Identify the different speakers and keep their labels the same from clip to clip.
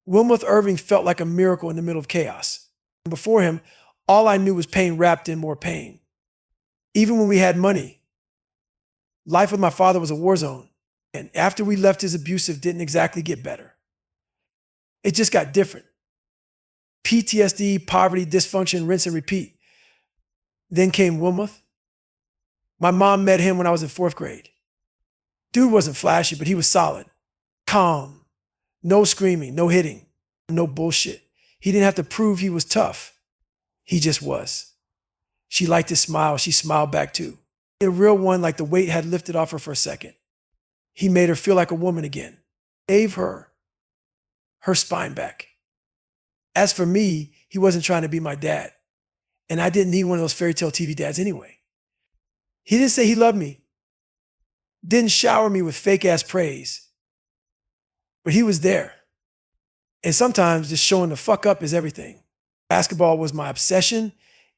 Speaker 1: Wilmouth Irving felt like a miracle in the middle of chaos. Before him, all I knew was pain wrapped in more pain. Even when we had money, life with my father was a war zone. And after we left, his abusive didn't exactly get better. It just got different. PTSD, poverty, dysfunction, rinse and repeat. Then came Wilmouth. My mom met him when I was in 4th grade. Dude wasn't flashy, but he was solid, calm, no screaming, no hitting, no bullshit. He didn't have to prove he was tough. He just was. She liked his smile. She smiled back too. A real one, like the weight had lifted off her for a second. He made her feel like a woman again. Gave her spine back. As for me, he wasn't trying to be my dad. And I didn't need one of those fairy tale TV dads anyway. He didn't say he loved me. Didn't shower me with fake ass praise. But he was there. And sometimes just showing the fuck up is everything. Basketball was my obsession.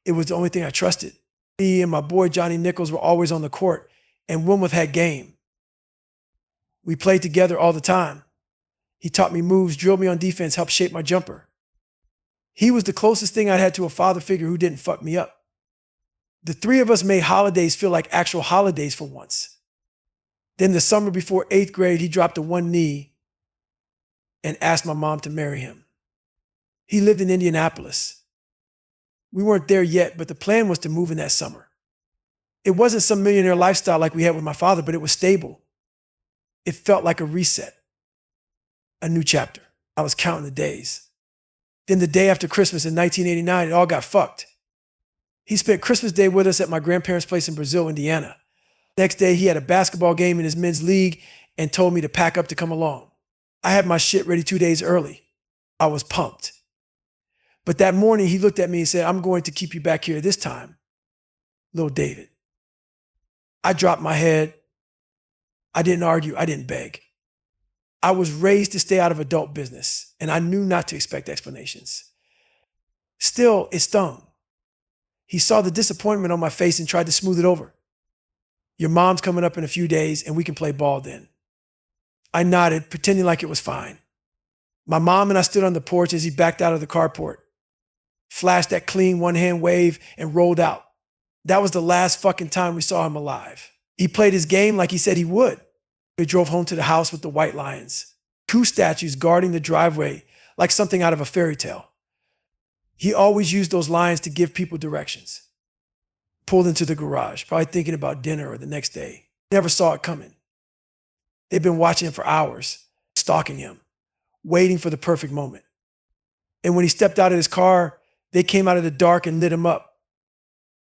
Speaker 1: It was the only thing I trusted. Me and my boy Johnny Nichols were always on the court, and Wilmouth had game. We played together all the time. He taught me moves, drilled me on defense, helped shape my jumper. He was the closest thing I had to a father figure who didn't fuck me up. The three of us made holidays feel like actual holidays for once. Then the summer before 8th grade, he dropped to one knee and asked my mom to marry him. He lived in Indianapolis. We weren't there yet, but the plan was to move in that summer. It wasn't some millionaire lifestyle like we had with my father, but it was stable. It felt like a reset, a new chapter. I was counting the days. Then the day after Christmas in 1989, it all got fucked. He spent Christmas Day with us at my grandparents' place in Brazil, Indiana. Next day, he had a basketball game in his men's league and told me to pack up to come along. I had my shit ready 2 days early. I was pumped. But that morning, he looked at me and said, "I'm going to keep you back here this time, little David." I dropped my head. I didn't argue. I didn't beg. I was raised to stay out of adult business, and I knew not to expect explanations. Still, it stung. He saw the disappointment on my face and tried to smooth it over. "Your mom's coming up in a few days, and we can play ball then." I nodded, pretending like it was fine. My mom and I stood on the porch as he backed out of the carport, flashed that clean one-hand wave, and rolled out. That was the last fucking time we saw him alive. He played his game like he said he would. We drove home to the house with the white lions, 2 statues guarding the driveway like something out of a fairy tale. He always used those lions to give people directions. Pulled into the garage, probably thinking about dinner or the next day. Never saw it coming. They'd been watching him for hours, stalking him, waiting for the perfect moment. And when he stepped out of his car, they came out of the dark and lit him up.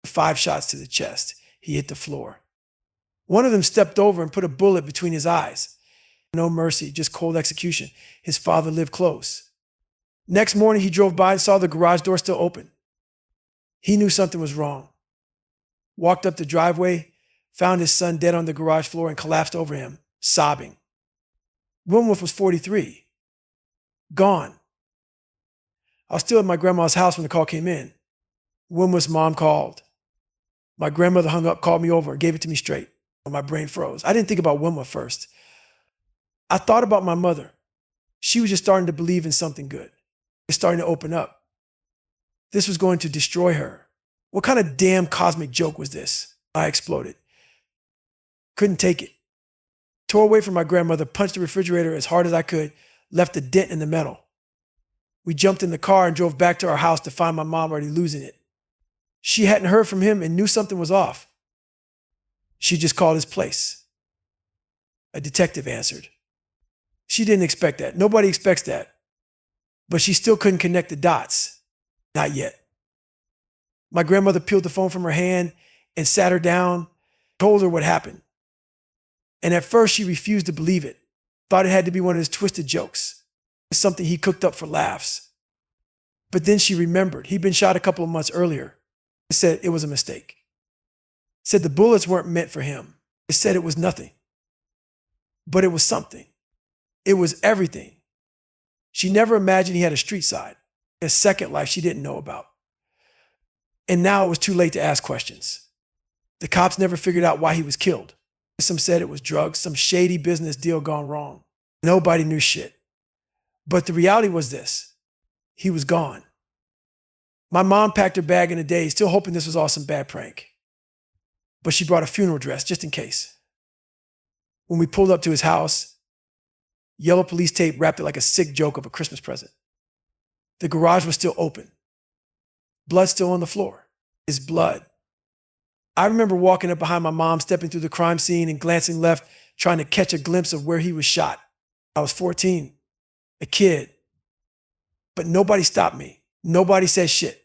Speaker 1: 5 shots to the chest. He hit the floor. One of them stepped over and put a bullet between his eyes. No mercy, just cold execution. His father lived close. Next morning, he drove by and saw the garage door still open. He knew something was wrong. Walked up the driveway, found his son dead on the garage floor and collapsed over him, sobbing. Wilmouth was 43. Gone. I was still at my grandma's house when the call came in. Wilmouth's mom called. My grandmother hung up, called me over, and gave it to me straight. My brain froze. I didn't think about Wilmouth first. I thought about my mother. She was just starting to believe in something good. It's starting to open up. This was going to destroy her. What kind of damn cosmic joke was this? I exploded. Couldn't take it. Tore away from my grandmother, punched the refrigerator as hard as I could, left a dent in the metal. We jumped in the car and drove back to our house to find my mom already losing it. She hadn't heard from him and knew something was off. She just called his place. A detective answered. She didn't expect that. Nobody expects that. But she still couldn't connect the dots. Not yet. My grandmother peeled the phone from her hand and sat her down, told her what happened. And at first she refused to believe it. Thought it had to be one of his twisted jokes. Something he cooked up for laughs. But then she remembered. He'd been shot a couple of months earlier. It said it was a mistake. Said the bullets weren't meant for him. It said it was nothing. But it was something. It was everything. She never imagined he had a street side, a second life she didn't know about. And now it was too late to ask questions. The cops never figured out why he was killed. Some said it was drugs, some shady business deal gone wrong. Nobody knew shit. But the reality was this: he was gone. My mom packed her bag in a day, still hoping this was all some bad prank. But she brought a funeral dress just in case. When we pulled up to his house, yellow police tape wrapped it like a sick joke of a Christmas present. The garage was still open. Blood still on the floor. His blood. I remember walking up behind my mom, stepping through the crime scene and glancing left, trying to catch a glimpse of where he was shot. I was 14, a kid. But nobody stopped me. Nobody said shit.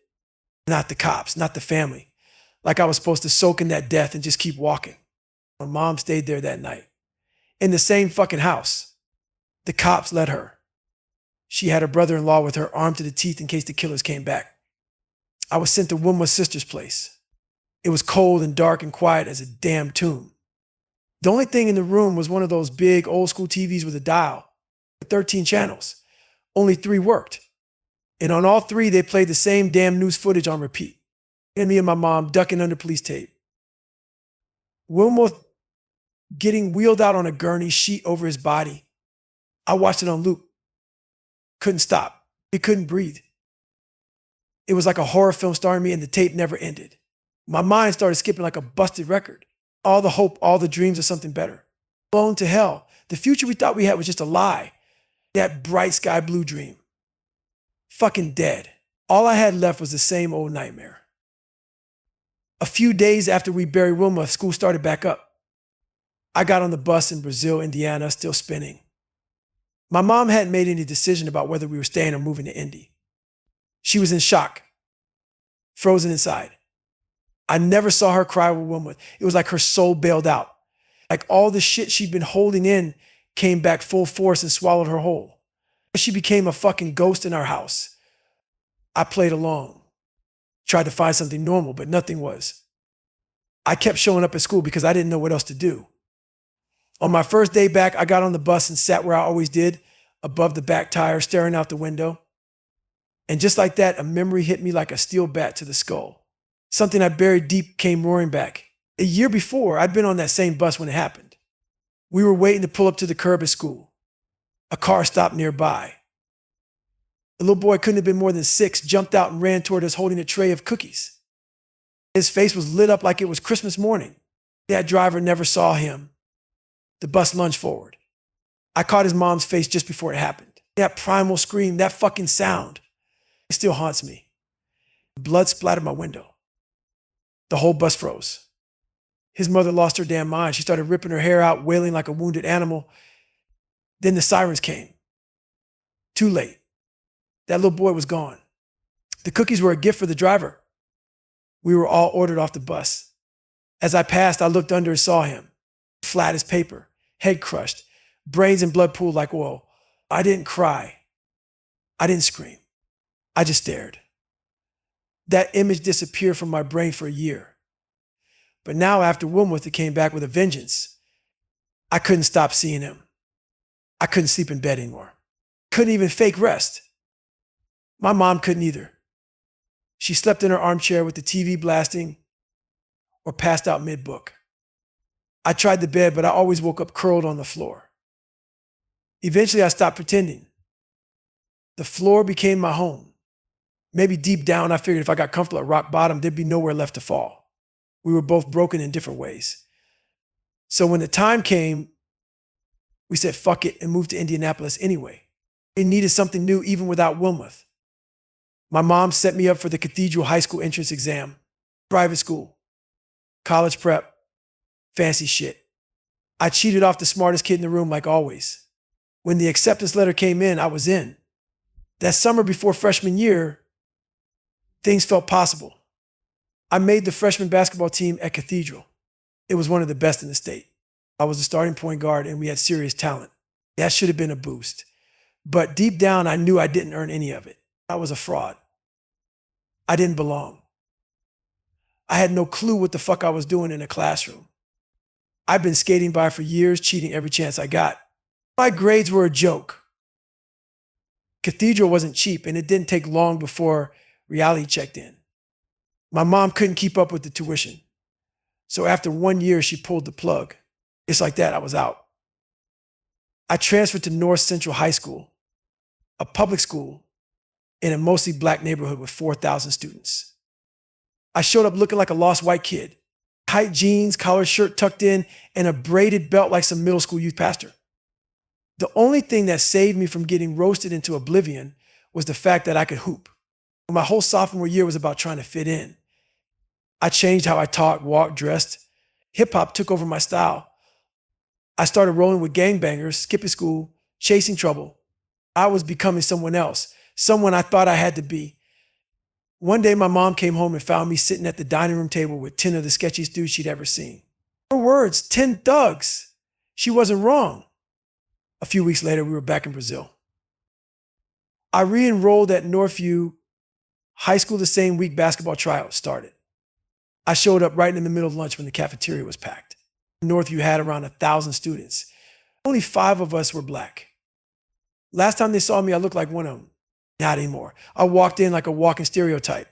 Speaker 1: Not the cops, not the family. Like I was supposed to soak in that death and just keep walking. My mom stayed there that night. In the same fucking house. The cops let her. She had her brother-in-law with her, armed to the teeth in case the killers came back. I was sent to Wilmouth's sister's place. It was cold and dark and quiet as a damn tomb. The only thing in the room was one of those big old school TVs with a dial, with 13 channels. Only 3 worked. And on all 3, they played the same damn news footage on repeat. And me and my mom ducking under police tape. Wilmouth getting wheeled out on a gurney, sheet over his body. I watched it on loop. Couldn't stop. It couldn't breathe. It was like a horror film starring me, and the tape never ended. My mind started skipping like a busted record. All the hope, all the dreams of something better. Blown to hell. The future we thought we had was just a lie. That bright sky blue dream. Fucking dead. All I had left was the same old nightmare. A few days after we buried Wilma, school started back up. I got on the bus in Brazil, Indiana, still spinning. My mom hadn't made any decision about whether we were staying or moving to Indy. She was in shock, frozen inside. I never saw her cry with Wilma. It was like her soul bailed out. Like all the shit she'd been holding in came back full force and swallowed her whole. She became a fucking ghost in our house. I played along, tried to find something normal, but nothing was. I kept showing up at school because I didn't know what else to do. On my first day back, I got on the bus and sat where I always did, above the back tire, staring out the window. And just like that, a memory hit me like a steel bat to the skull. Something I buried deep came roaring back. A year before, I'd been on that same bus when it happened. We were waiting to pull up to the curb at school. A car stopped nearby. A little boy, couldn't have been more than 6, jumped out and ran toward us holding a tray of cookies. His face was lit up like it was Christmas morning. That driver never saw him. The bus lunged forward. I caught his mom's face just before it happened. That primal scream, that fucking sound, it still haunts me. Blood splattered my window. The whole bus froze. His mother lost her damn mind. She started ripping her hair out, wailing like a wounded animal. Then the sirens came. Too late. That little boy was gone. The cookies were a gift for the driver. We were all ordered off the bus. As I passed, I looked under and saw him. Flat as paper, head crushed, brains and blood pooled like oil. I didn't cry. I didn't scream. I just stared. That image disappeared from my brain for a year. But now after Wilmouth, it came back with a vengeance. I couldn't stop seeing him. I couldn't sleep in bed anymore. Couldn't even fake rest. My mom couldn't either. She slept in her armchair with the TV blasting or passed out mid-book. I tried the bed, but I always woke up curled on the floor. Eventually, I stopped pretending. The floor became my home. Maybe deep down, I figured if I got comfortable at rock bottom, there'd be nowhere left to fall. We were both broken in different ways. So when the time came, we said fuck it and moved to Indianapolis anyway. It needed something new even without Wilmouth. My mom set me up for the Cathedral High School entrance exam. Private school. College prep. Fancy shit. I cheated off the smartest kid in the room like always. When the acceptance letter came in, I was in. That summer before freshman year, things felt possible. I made the freshman basketball team at Cathedral. It was one of the best in the state. I was the starting point guard and we had serious talent. That should have been a boost. But deep down, I knew I didn't earn any of it. I was a fraud. I didn't belong. I had no clue what the fuck I was doing in a classroom. I'd been skating by for years, cheating every chance I got. My grades were a joke. Cathedral wasn't cheap, and it didn't take long before reality checked in. My mom couldn't keep up with the tuition. So after 1 year, she pulled the plug. Just like that, I was out. I transferred to North Central High School. a public school in a mostly black neighborhood with 4,000 students. I showed up looking like a lost white kid, tight jeans, collared shirt tucked in, and a braided belt like some middle school youth pastor. The only thing that saved me from getting roasted into oblivion was the fact that I could hoop. My whole sophomore year was about trying to fit in. I changed how I talked, walked, dressed. Hip hop took over my style. I started rolling with gangbangers, skipping school, chasing trouble. I was becoming someone else, someone I thought I had to be. One day my mom came home and found me sitting at the dining room table with 10 of the sketchiest dudes she'd ever seen. Her words, 10 thugs. She wasn't wrong. A few weeks later, we were back in Brazil. I re-enrolled at Northview High School the same week basketball tryouts started. I showed up right in the middle of lunch when the cafeteria was packed. Northview had around 1,000 students. Only 5 of us were black. Last time they saw me, I looked like one of them. Not anymore. I walked in like a walking stereotype.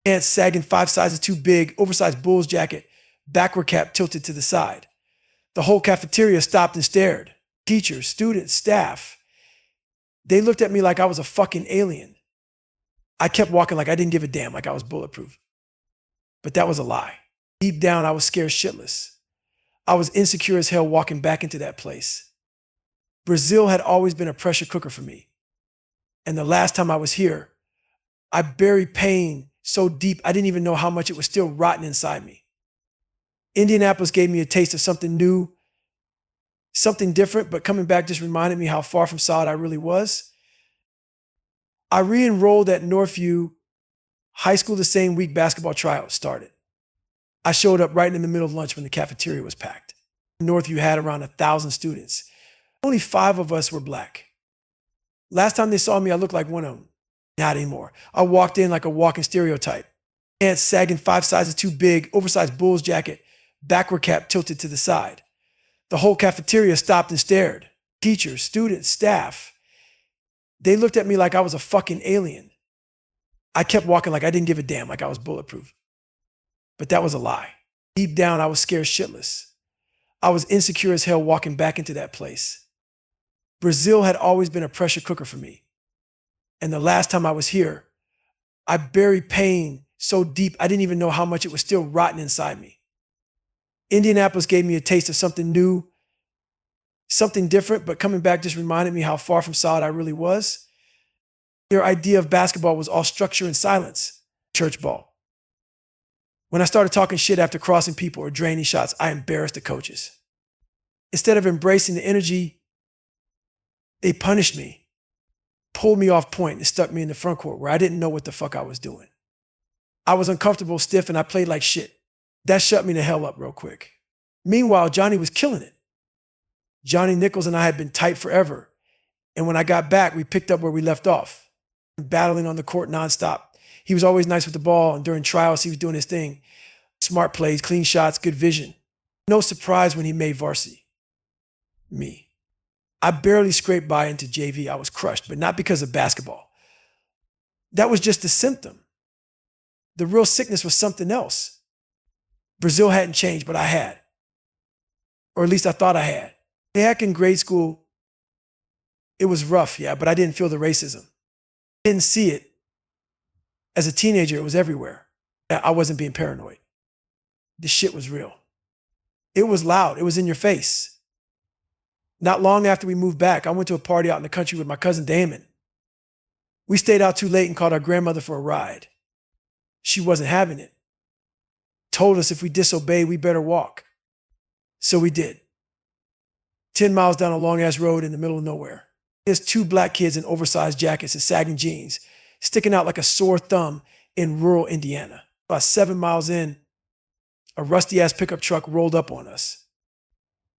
Speaker 1: Pants sagging 5 sizes too big, oversized Bulls jacket, backward cap tilted to the side. The whole cafeteria stopped and stared. Teachers, students, staff. They looked at me like I was a fucking alien. I kept walking like I didn't give a damn, like I was bulletproof. But that was a lie. Deep down, I was scared shitless. I was insecure as hell walking back into that place. Brazil had always been a pressure cooker for me. And the last time I was here, I buried pain so deep I didn't even know how much it was still rotting inside me. Indianapolis gave me a taste of something new, something different, but coming back just reminded me how far from solid I really was. I re-enrolled at Northview High School the same week basketball tryouts started. I showed up right in the middle of lunch when the cafeteria was packed. Northview had around 1,000 students. Only 5 of us were black. Last time they saw me, I looked like one of them. Not anymore. I walked in like a walking stereotype. Pants sagging 5 sizes too big, oversized Bulls jacket, backward cap tilted to the side. The whole cafeteria stopped and stared. Teachers, students, staff. They looked at me like I was a fucking alien. I kept walking like I didn't give a damn, like I was bulletproof. But that was a lie. Deep down, I was scared shitless. I was insecure as hell walking back into that place. Brazil had always been a pressure cooker for me. And the last time I was here, I buried pain so deep I didn't even know how much it was still rotting inside me. Indianapolis gave me a taste of something new, something different, but coming back just reminded me how far from solid I really was. Their idea of basketball was all structure and silence, church ball. When I started talking shit after crossing people or draining shots, I embarrassed the coaches. Instead of embracing the energy, they punished me, pulled me off point and stuck me in the front court where I didn't know what the fuck I was doing. I was uncomfortable, stiff, and I played like shit. That shut me the hell up real quick. Meanwhile, Johnny was killing it. Johnny Nichols and I had been tight forever. And when I got back, we picked up where we left off, battling on the court nonstop. He was always nice with the ball, and during trials, he was doing his thing. Smart plays, clean shots, good vision. No surprise when he made varsity. Me. I barely scraped by into JV. I was crushed, but not because of basketball. That was just a symptom. The real sickness was something else. Brazil hadn't changed, but I had. Or at least I thought I had. Back in grade school, it was rough, yeah, but I didn't feel the racism. I didn't see it. As a teenager, it was everywhere. I wasn't being paranoid. This shit was real. It was loud. It was in your face. Not long after we moved back, I went to a party out in the country with my cousin Damon. We stayed out too late and called our grandmother for a ride. She wasn't having it. Told us if we disobeyed, we better walk. So we did. 10 miles down a long-ass road in the middle of nowhere. There's 2 black kids in oversized jackets and sagging jeans, sticking out like a sore thumb in rural Indiana. About 7 miles in, a rusty-ass pickup truck rolled up on us.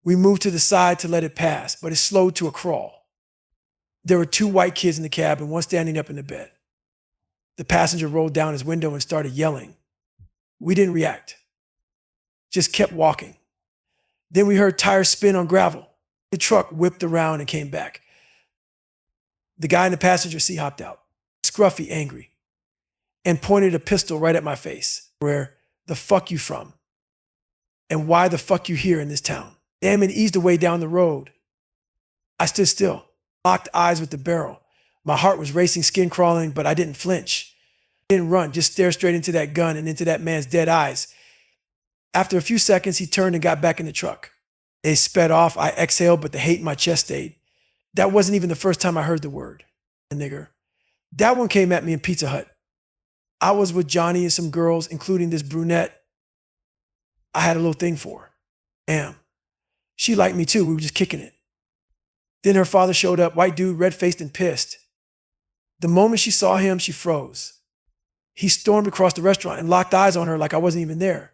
Speaker 1: We moved to the side to let it pass, but it slowed to a crawl. There were 2 white kids in the cab and one standing up in the bed. The passenger rolled down his window and started yelling. We didn't react, just kept walking. Then we heard tires spin on gravel. The truck whipped around and came back. The guy in the passenger seat hopped out, scruffy, angry, and pointed a pistol right at my face. Where the fuck you from? And why the fuck you here in this town? Damon eased away down the road. I stood still, locked eyes with the barrel, My heart was racing, skin crawling, but I didn't flinch. I didn't run, just stare straight into that gun and into that man's dead eyes. After a few seconds, he turned and got back in the truck. They sped off. I exhaled, but the hate in my chest stayed. That wasn't even the first time I heard the word, a nigger. That one came at me in Pizza Hut. I was with Johnny and some girls, including this brunette I had a little thing for. Damn. She liked me too. We were just kicking it. Then her father showed up, white dude, red-faced and pissed. The moment she saw him, she froze. He stormed across the restaurant and locked eyes on her like I wasn't even there.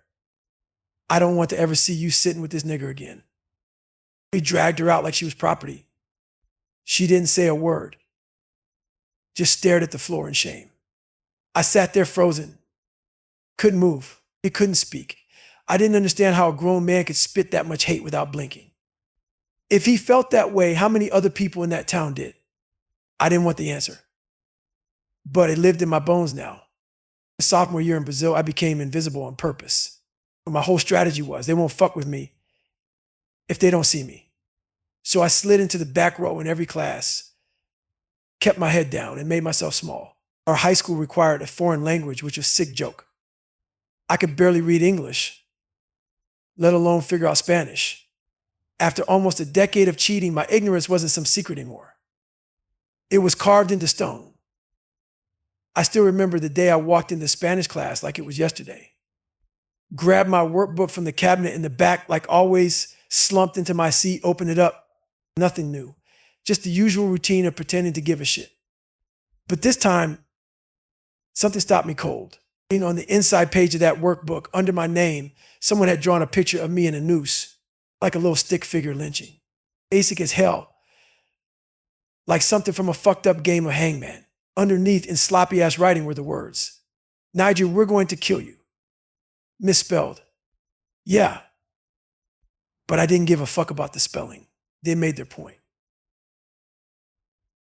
Speaker 1: I don't want to ever see you sitting with this nigger again. He dragged her out like she was property. She didn't say a word, just stared at the floor in shame. I sat there frozen, couldn't move, he couldn't speak. I didn't understand how a grown man could spit that much hate without blinking. If he felt that way, how many other people in that town did? I didn't want the answer, but it lived in my bones now. The sophomore year in Brazil, I became invisible on purpose. My whole strategy was they won't fuck with me if they don't see me. So I slid into the back row in every class, kept my head down and made myself small. Our high school required a foreign language, which was a sick joke. I could barely read English, let alone figure out Spanish. After almost a decade of cheating, my ignorance wasn't some secret anymore. It was carved into stone. I still remember the day I walked into Spanish class like it was yesterday. Grabbed my workbook from the cabinet in the back, like always, slumped into my seat, opened it up. Nothing new. Just the usual routine of pretending to give a shit. But this time, something stopped me cold. On the inside page of that workbook, under my name, someone had drawn a picture of me in a noose, like a little stick figure lynching. Basic as hell. Like something from a fucked up game of hangman. Underneath, in sloppy ass writing, were the words, "Nigel, we're going to kill you." Misspelled. Yeah. But I didn't give a fuck about the spelling. They made their point.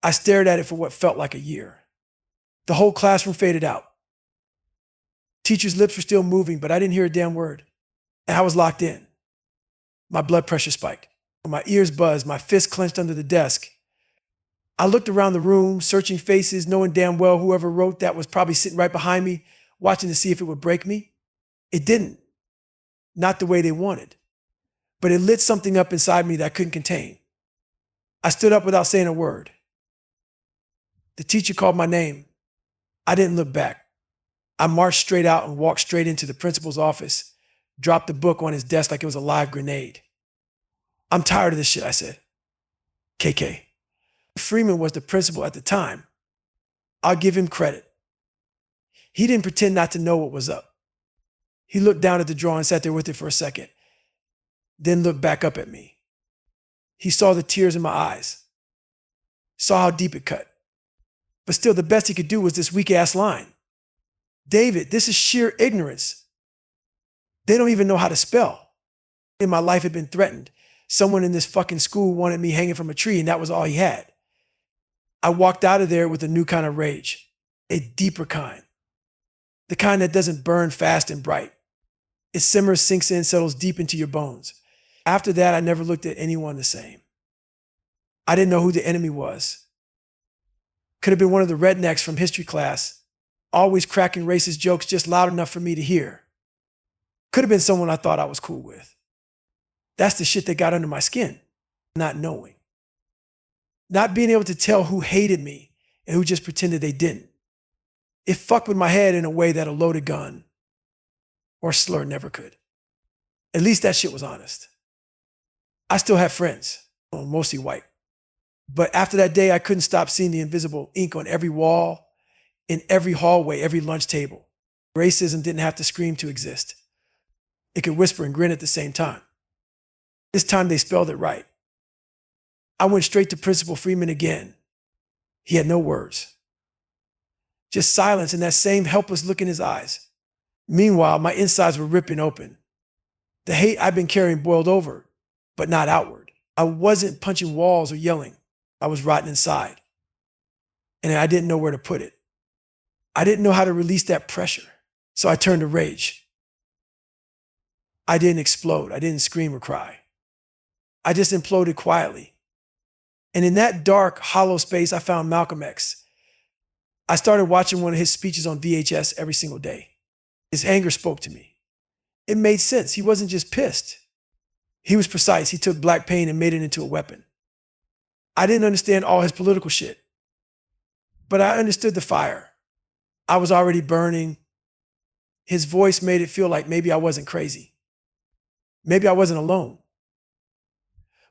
Speaker 1: I stared at it for what felt like a year. The whole classroom faded out. Teachers' lips were still moving, but I didn't hear a damn word. And I was locked in. My blood pressure spiked. My ears buzzed, my fists clenched under the desk. I looked around the room, searching faces, knowing damn well whoever wrote that was probably sitting right behind me, watching to see if it would break me. It didn't. Not the way they wanted. But it lit something up inside me that I couldn't contain. I stood up without saying a word. The teacher called my name. I didn't look back. I marched straight out and walked straight into the principal's office, dropped the book on his desk like it was a live grenade. "I'm tired of this shit," I said. KK. Freeman was the principal at the time. I'll give him credit. He didn't pretend not to know what was up. He looked down at the drawing and sat there with it for a second, then looked back up at me. He saw the tears in my eyes, saw how deep it cut. But still, the best he could do was this weak-ass line. "David, this is sheer ignorance. They don't even know how to spell." And my life had been threatened. Someone in this fucking school wanted me hanging from a tree, and that was all he had. I walked out of there with a new kind of rage, a deeper kind. The kind that doesn't burn fast and bright. It simmers, sinks in, settles deep into your bones. After that, I never looked at anyone the same. I didn't know who the enemy was. Could have been one of the rednecks from history class, always cracking racist jokes just loud enough for me to hear. Could have been someone I thought I was cool with. That's the shit that got under my skin, not knowing. Not being able to tell who hated me and who just pretended they didn't. It fucked with my head in a way that a loaded gun or slur never could. At least that shit was honest. I still have friends, mostly white. But after that day, I couldn't stop seeing the invisible ink on every wall, in every hallway, every lunch table. Racism didn't have to scream to exist. It could whisper and grin at the same time. This time they spelled it right. I went straight to Principal Freeman again. He had no words. Just silence and that same helpless look in his eyes. Meanwhile, my insides were ripping open. The hate I'd been carrying boiled over, but not outward. I wasn't punching walls or yelling. I was rotten inside. And I didn't know where to put it. I didn't know how to release that pressure. So I turned to rage. I didn't explode. I didn't scream or cry. I just imploded quietly. And in that dark, hollow space, I found Malcolm X, I started watching one of his speeches on VHS every single day. His anger spoke to me. It made sense. He wasn't just pissed. He was precise. He took black pain and made it into a weapon. I didn't understand all his political shit, but I understood the fire. I was already burning. His voice made it feel like maybe I wasn't crazy. Maybe I wasn't alone.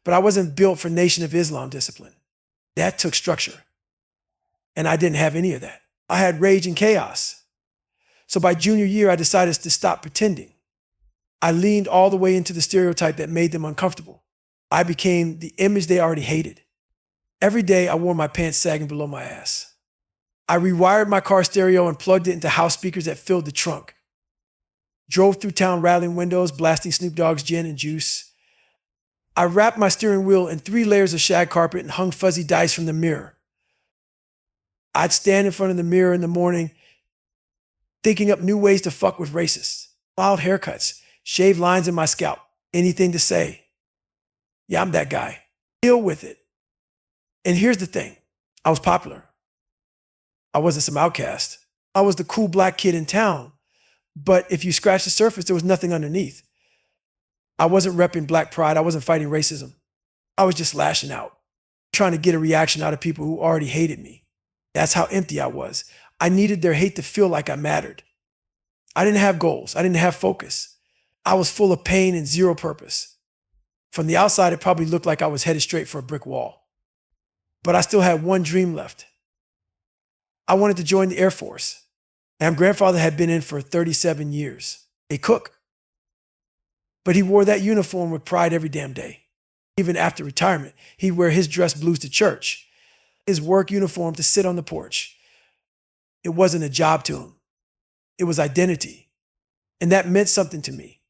Speaker 1: But I wasn't built for Nation of Islam discipline. That took structure. And I didn't have any of that. I had rage and chaos. So by junior year, I decided to stop pretending. I leaned all the way into the stereotype that made them uncomfortable. I became the image they already hated. Every day, I wore my pants sagging below my ass. I rewired my car stereo and plugged it into house speakers that filled the trunk. Drove through town rattling windows, blasting Snoop Dogg's gin and juice. I wrapped my steering wheel in 3 layers of shag carpet and hung fuzzy dice from the mirror. I'd stand in front of the mirror in the morning, thinking up new ways to fuck with racists. Wild haircuts, shaved lines in my scalp, anything to say. Yeah, I'm that guy. Deal with it. And here's the thing. I was popular. I wasn't some outcast. I was the cool black kid in town. But if you scratch the surface, there was nothing underneath. I wasn't repping black pride. I wasn't fighting racism. I was just lashing out, trying to get a reaction out of people who already hated me. That's how empty I was. I needed their hate to feel like I mattered. I didn't have goals. I didn't have focus. I was full of pain and zero purpose. From the outside, it probably looked like I was headed straight for a brick wall. But I still had one dream left. I wanted to join the Air Force. And my grandfather had been in for 37 years, a cook. But he wore that uniform with pride every damn day. Even after retirement, he'd wear his dress blues to church, his work uniform to sit on the porch. It wasn't a job to him. It was identity. And that meant something to me.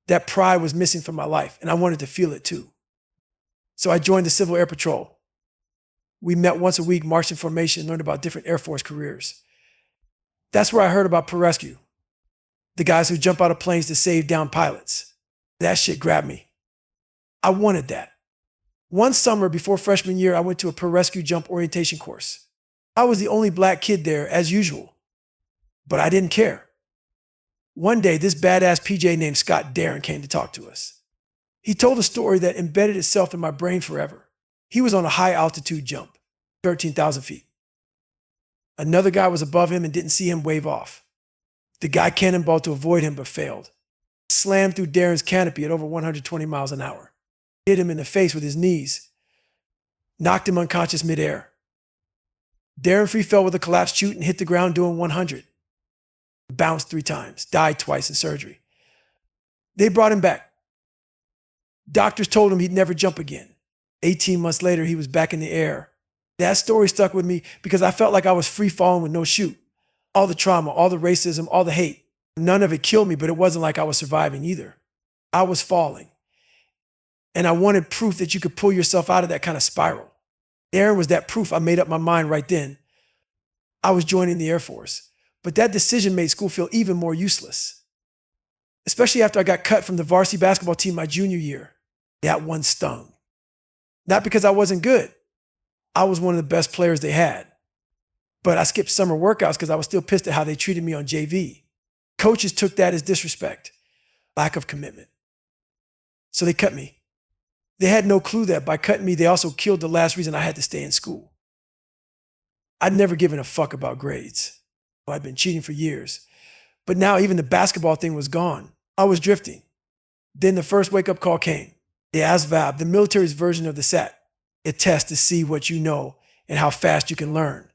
Speaker 1: That pride was missing from my life, and I wanted to feel it too. So I joined the Civil Air Patrol. We met once a week, marched in formation, learned about different Air Force careers. That's where I heard about pararescue. The guys who jump out of planes to save downed pilots. That shit grabbed me. I wanted that. One summer before freshman year, I went to a pararescue jump orientation course. I was the only black kid there, as usual. But I didn't care. One day, this badass PJ named Scott Darren came to talk to us. He told a story that embedded itself in my brain forever. He was on a high altitude jump, 13,000 feet. Another guy was above him and didn't see him wave off. The guy cannonballed to avoid him but failed. Slammed through Darren's canopy at over 120 miles an hour. Hit him in the face with his knees. Knocked him unconscious midair. Darren free fell with a collapsed chute and hit the ground doing 100. Bounced 3 times. Died twice in surgery. They brought him back. Doctors told him he'd never jump again. 18 months later, he was back in the air. That story stuck with me because I felt like I was free falling with no chute. All the trauma, all the racism, all the hate. None of it killed me, but it wasn't like I was surviving either. I was falling. And I wanted proof that you could pull yourself out of that kind of spiral. Aaron was that proof. I made up my mind right then. I was joining the Air Force. But that decision made school feel even more useless. Especially after I got cut from the varsity basketball team my junior year. That one stung. Not because I wasn't good. I was one of the best players they had. But I skipped summer workouts because I was still pissed at how they treated me on JV. Coaches took that as disrespect, lack of commitment. So they cut me. They had no clue that by cutting me, they also killed the last reason I had to stay in school. I'd never given a fuck about grades. I'd been cheating for years. But now even the basketball thing was gone. I was drifting. Then the first wake-up call came. The ASVAB, the military's version of the SAT. It tests to see what you know and how fast you can learn.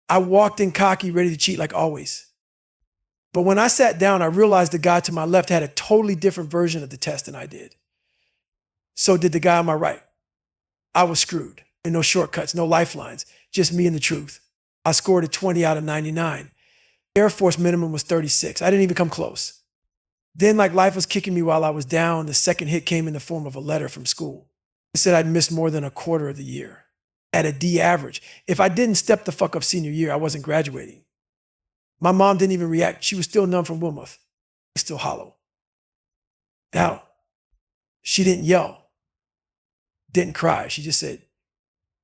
Speaker 1: I walked in cocky, ready to cheat like always. But when I sat down, I realized the guy to my left had a totally different version of the test than I did. So did the guy on my right. I was screwed. And no shortcuts, no lifelines, just me and the truth. I scored a 20 out of 99. Air Force minimum was 36. I didn't even come close. Then, like life was kicking me while I was down, the second hit came in the form of a letter from school. It said I'd missed more than a quarter of the year. At a D average. If I didn't step the fuck up senior year, I wasn't graduating. My mom didn't even react. She was still numb from Wilmouth. Still hollow. Now, she didn't yell. Didn't cry. She just said,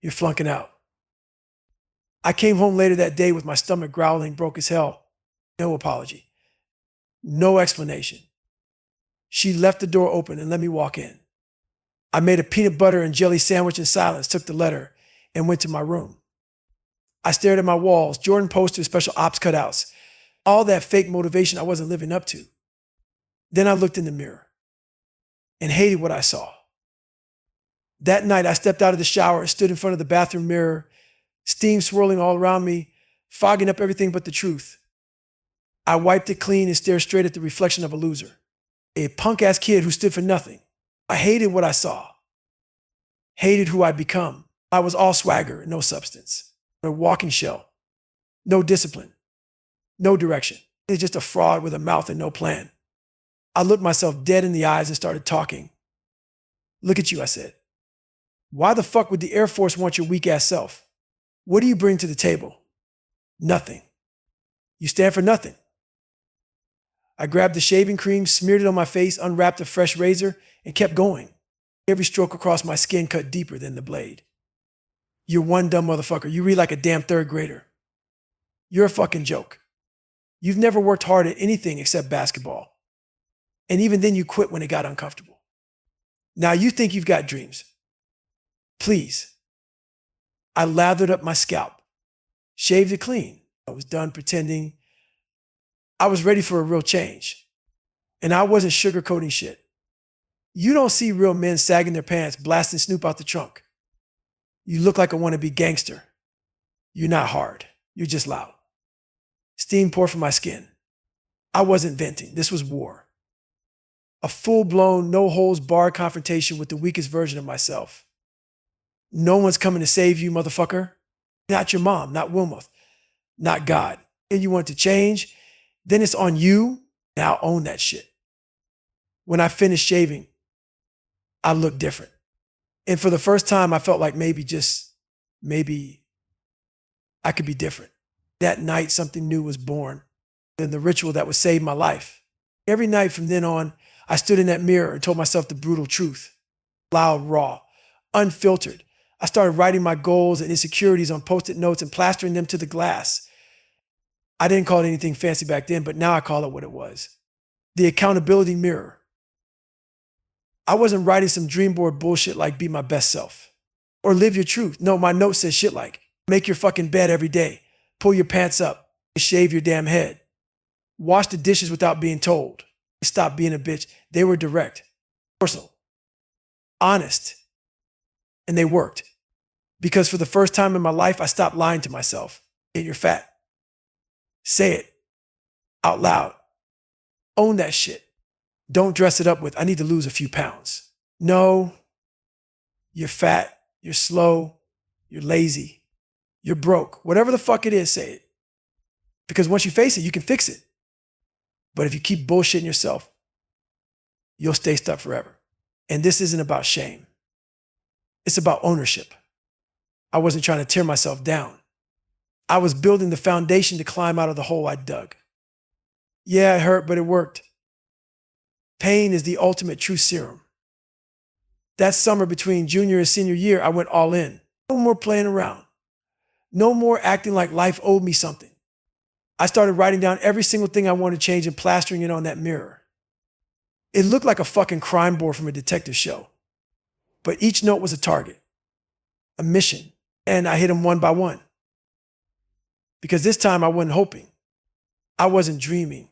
Speaker 1: "You're flunking out." I came home later that day with my stomach growling, broke as hell. No apology. No explanation. She left the door open and let me walk in. I made a peanut butter and jelly sandwich in silence, took the letter, and went to my room. I stared at my walls, Jordan posters, special ops cutouts, all that fake motivation I wasn't living up to. Then I looked in the mirror and hated what I saw. That night, I stepped out of the shower and stood in front of the bathroom mirror, steam swirling all around me, fogging up everything but the truth. I wiped it clean and stared straight at the reflection of a loser, a punk-ass kid who stood for nothing. I hated what I saw, hated who I'd become. I was all swagger and no substance, a walking shell, no discipline, no direction. It was just a fraud with a mouth and no plan. I looked myself dead in the eyes and started talking. Look at you, I said. Why the fuck would the Air Force want your weak-ass self? What do you bring to the table? Nothing. You stand for nothing. I grabbed the shaving cream, smeared it on my face, unwrapped a fresh razor, and kept going. Every stroke across my skin cut deeper than the blade. You're one dumb motherfucker. You read like a damn third grader. You're a fucking joke. You've never worked hard at anything except basketball. And even then you quit when it got uncomfortable. Now you think you've got dreams. Please. I lathered up my scalp, shaved it clean. I was done pretending. I was ready for a real change. And I wasn't sugarcoating shit. You don't see real men sagging their pants, blasting Snoop out the trunk. You look like a wannabe gangster. You're not hard. You're just loud. Steam poured from my skin. I wasn't venting. This was war. A full-blown, no-holds-barred confrontation with the weakest version of myself. No one's coming to save you, motherfucker. Not your mom, not Wilmouth, not God. And you want to change, then it's on you, and I'll own that shit. When I finished shaving, I looked different. And for the first time, I felt like maybe I could be different. That night, something new was born, and the ritual that would save my life. Every night from then on, I stood in that mirror and told myself the brutal truth. Loud, raw, unfiltered. I started writing my goals and insecurities on Post-it notes and plastering them to the glass. I didn't call it anything fancy back then, but now I call it what it was. The accountability mirror. I wasn't writing some dream board bullshit like be my best self or live your truth. No, my note says shit like make your fucking bed every day, pull your pants up, shave your damn head, wash the dishes without being told, stop being a bitch. They were direct, personal, honest, and they worked. Because for the first time in my life, I stopped lying to myself. Hey, you're fat. Say it out loud. Own that shit. Don't dress it up with, I need to lose a few pounds. No, you're fat, you're slow, you're lazy, you're broke. Whatever the fuck it is, say it. Because once you face it, you can fix it. But if you keep bullshitting yourself, you'll stay stuck forever. And this isn't about shame. It's about ownership. I wasn't trying to tear myself down. I was building the foundation to climb out of the hole I dug. Yeah, it hurt, but it worked. Pain is the ultimate truth serum. That summer between junior and senior year, I went all in. No more playing around. No more acting like life owed me something. I started writing down every single thing I wanted to change and plastering it on that mirror. It looked like a fucking crime board from a detective show. But each note was a target, a mission, and I hit them one by one. Because this time I wasn't hoping. I wasn't dreaming.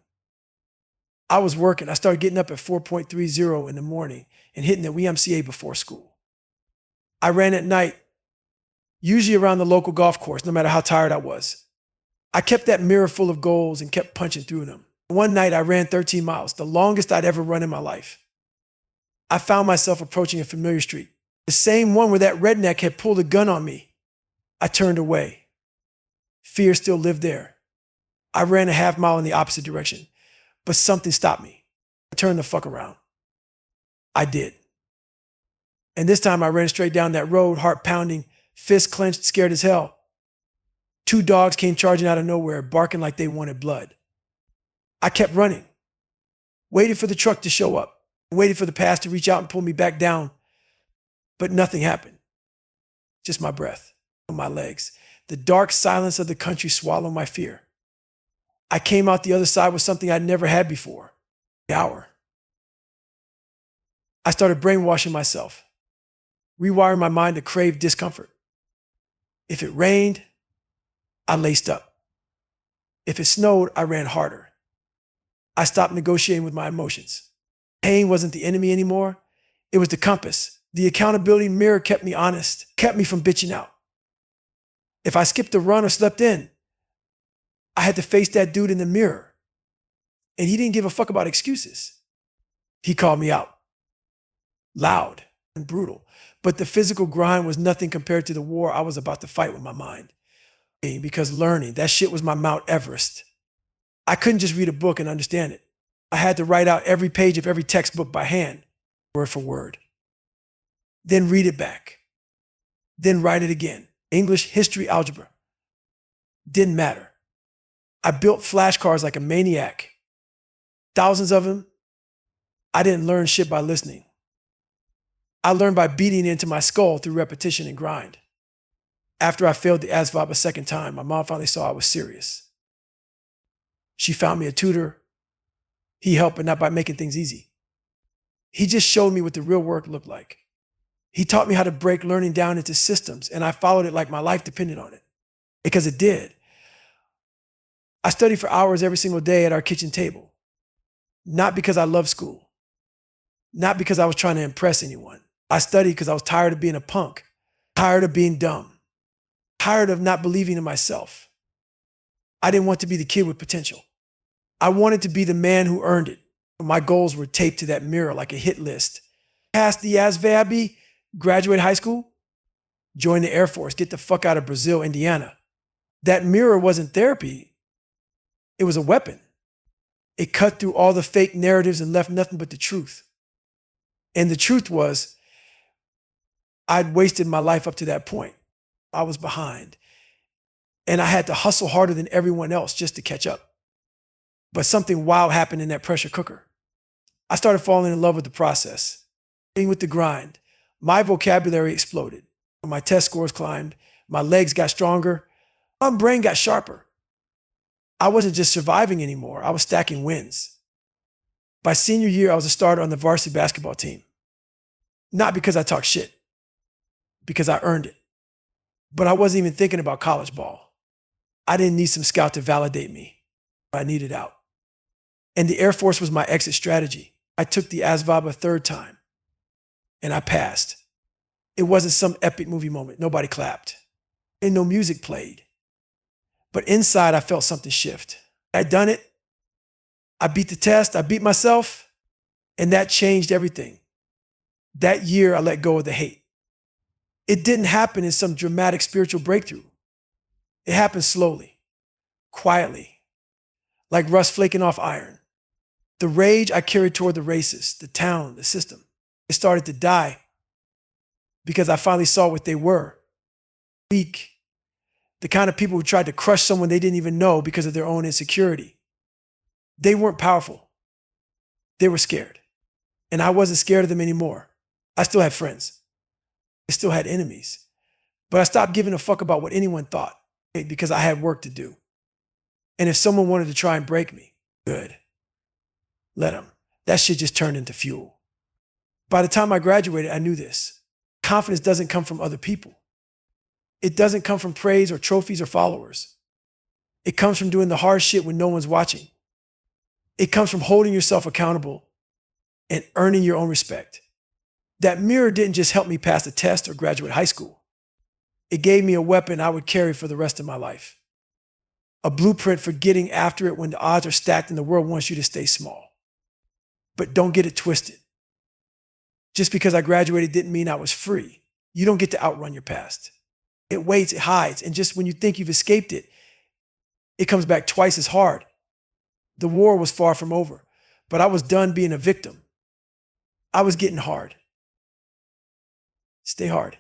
Speaker 1: I was working. I started getting up at 4:30 in the morning and hitting the YMCA before school. I ran at night, usually around the local golf course, no matter how tired I was. I kept that mirror full of goals and kept punching through them. One night I ran 13 miles, the longest I'd ever run in my life. I found myself approaching a familiar street, the same one where that redneck had pulled a gun on me. I turned away. Fear still lived there. I ran a half mile in the opposite direction, but something stopped me. I turned the fuck around. I did. And this time I ran straight down that road, heart pounding, fist clenched, scared as hell. 2 dogs came charging out of nowhere, barking like they wanted blood. I kept running, waited for the truck to show up, waited for the pass to reach out and pull me back down, but nothing happened. Just my breath on my legs. The dark silence of the country swallowed my fear. I came out the other side with something I'd never had before. The hour. I started brainwashing myself, rewiring my mind to crave discomfort. If it rained, I laced up. If it snowed, I ran harder. I stopped negotiating with my emotions. Pain wasn't the enemy anymore. It was the compass. The accountability mirror kept me honest, kept me from bitching out. If I skipped a run or slept in, I had to face that dude in the mirror. And he didn't give a fuck about excuses. He called me out. Loud and brutal. But the physical grind was nothing compared to the war I was about to fight with my mind. Because learning, that shit was my Mount Everest. I couldn't just read a book and understand it. I had to write out every page of every textbook by hand, word for word. Then read it back. Then write it again. English, history, algebra. Didn't matter. I built flashcards like a maniac. Thousands of them. I didn't learn shit by listening. I learned by beating it into my skull through repetition and grind. After I failed the ASVAB a second time, my mom finally saw I was serious. She found me a tutor. He helped, but not by making things easy. He just showed me what the real work looked like. He taught me how to break learning down into systems, and I followed it like my life depended on it. Because it did. I studied for hours every single day at our kitchen table. Not because I loved school. Not because I was trying to impress anyone. I studied because I was tired of being a punk, tired of being dumb, tired of not believing in myself. I didn't want to be the kid with potential. I wanted to be the man who earned it. My goals were taped to that mirror like a hit list. Pass the ASVAB, graduate high school, join the Air Force, get the fuck out of Brazil, Indiana. That mirror wasn't therapy. It was a weapon. It cut through all the fake narratives and left nothing but the truth. And the truth was, I'd wasted my life up to that point. I was behind. And I had to hustle harder than everyone else just to catch up. But something wild happened in that pressure cooker. I started falling in love with the process, being with the grind. My vocabulary exploded. My test scores climbed. My legs got stronger. My brain got sharper. I wasn't just surviving anymore. I was stacking wins. By senior year, I was a starter on the varsity basketball team. Not because I talked shit, because I earned it. But I wasn't even thinking about college ball. I didn't need some scout to validate me. I needed out. And the Air Force was my exit strategy. I took the ASVAB a third time, and I passed. It wasn't some epic movie moment. Nobody clapped, and no music played. But inside, I felt something shift. I'd done it. I beat the test. I beat myself, and that changed everything. That year, I let go of the hate. It didn't happen in some dramatic spiritual breakthrough. It happened slowly, quietly, like rust flaking off iron. The rage I carried toward the racists, the town, the system, it started to die because I finally saw what they were. Weak. The kind of people who tried to crush someone they didn't even know because of their own insecurity. They weren't powerful. They were scared. And I wasn't scared of them anymore. I still had friends. I still had enemies. But I stopped giving a fuck about what anyone thought because I had work to do. And if someone wanted to try and break me, good. Let them. That shit just turned into fuel. By the time I graduated, I knew this. Confidence doesn't come from other people. It doesn't come from praise or trophies or followers. It comes from doing the hard shit when no one's watching. It comes from holding yourself accountable and earning your own respect. That mirror didn't just help me pass a test or graduate high school. It gave me a weapon I would carry for the rest of my life. A blueprint for getting after it when the odds are stacked and the world wants you to stay small. But don't get it twisted. Just because I graduated didn't mean I was free. You don't get to outrun your past. It waits, it hides, and just when you think you've escaped it, it comes back twice as hard. The war was far from over, but I was done being a victim. I was getting hard. Stay hard.